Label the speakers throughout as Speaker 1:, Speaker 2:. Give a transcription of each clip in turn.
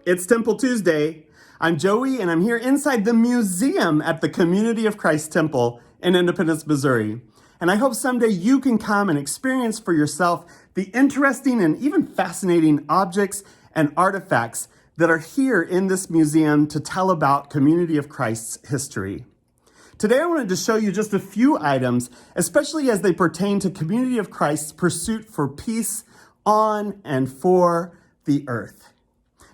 Speaker 1: It's Temple Tuesday. I'm Joey, and I'm here inside the museum at the Community of Christ Temple in Independence, Missouri. And I hope someday you can come and experience for yourself the interesting and even fascinating objects and artifacts that are here in this museum to tell about Community of Christ's history. Today, I wanted to show you just a few items, especially as they pertain to Community of Christ's pursuit for peace on and for the earth.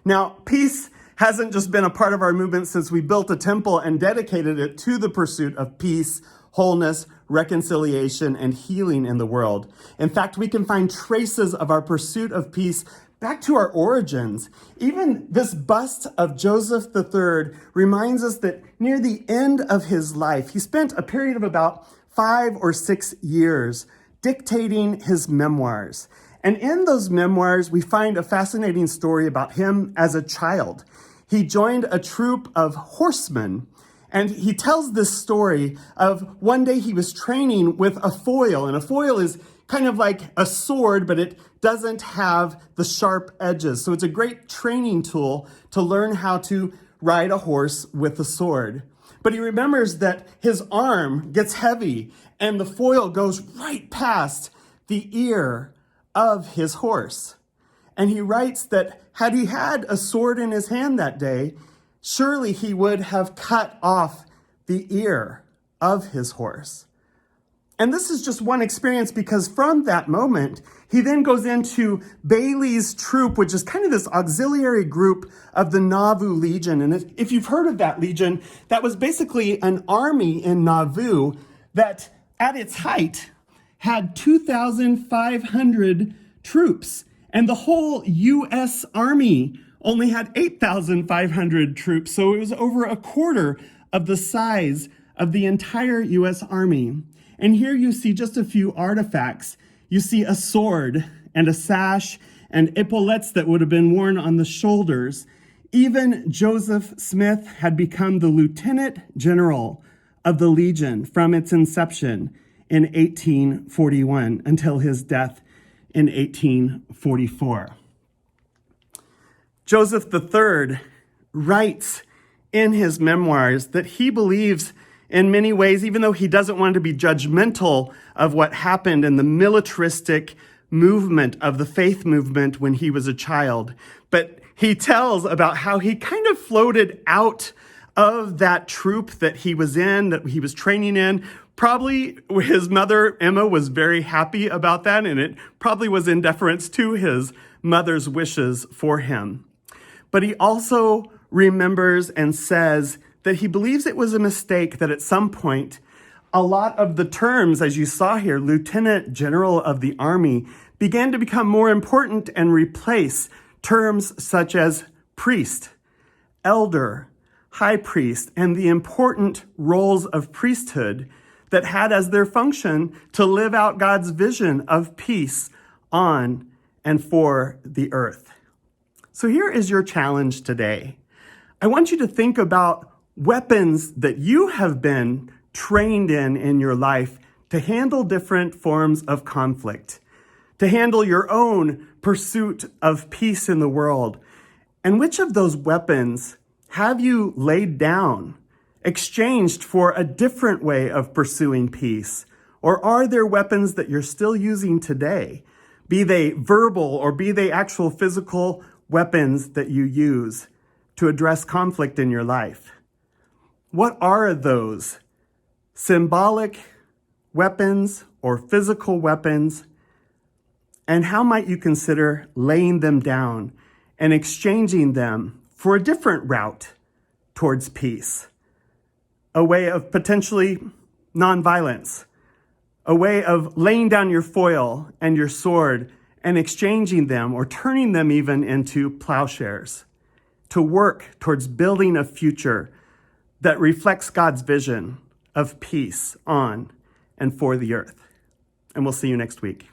Speaker 1: Now, peace hasn't just been a part of our movement since we built a temple and dedicated it to the pursuit of peace, wholeness, reconciliation, and healing in the world. In fact, we can find traces of our pursuit of peace back to our origins. Even this bust of Joseph III reminds us that near the end of his life, he spent a period of about 5 or 6 years dictating his memoirs. And in those memoirs, we find a fascinating story about him as a child. He joined a troop of horsemen, and he tells this story of one day he was training with a foil, and a foil is kind of like a sword, but it doesn't have the sharp edges. So it's a great training tool to learn how to ride a horse with a sword. But he remembers that his arm gets heavy, and the foil goes right past the ear of his horse. And he writes that had he had a sword in his hand that day, surely he would have cut off the ear of his horse. And this is just one experience, because from that moment, he then goes into Bailey's troop, which is kind of this auxiliary group of the Nauvoo Legion. And if you've heard of that legion, that was basically an army in Nauvoo that at its height had 2,500 troops. And the whole U.S. Army only had 8,500 troops. So it was over a quarter of the size of the entire U.S. Army. And here you see just a few artifacts. You see a sword and a sash and epaulettes that would have been worn on the shoulders. Even Joseph Smith had become the lieutenant general of the Legion from its inception in 1841 until his death in 1844. Joseph III writes in his memoirs that he believes in many ways, even though he doesn't want to be judgmental of what happened in the militaristic movement of the faith movement when he was a child, but he tells about how he kind of floated out of that troop that he was in, that he was training in. Probably his mother, Emma, was very happy about that, and it probably was in deference to his mother's wishes for him. But he also remembers and says that he believes it was a mistake that at some point, a lot of the terms, as you saw here, Lieutenant General of the Army, began to become more important and replace terms such as priest, elder, high priest, and the important roles of priesthood that had as their function to live out God's vision of peace on and for the earth. So here is your challenge today. I want you to think about weapons that you have been trained in your life to handle different forms of conflict, to handle your own pursuit of peace in the world. And which of those weapons have you laid down, exchanged for a different way of pursuing peace? Or are there weapons that you're still using today, be they verbal or be they actual physical weapons that you use to address conflict in your life? What are those symbolic weapons or physical weapons? And how might you consider laying them down and exchanging them for a different route towards peace? A way of potentially nonviolence, a way of laying down your foil and your sword and exchanging them or turning them even into plowshares to work towards building a future that reflects God's vision of peace on and for the earth. And we'll see you next week.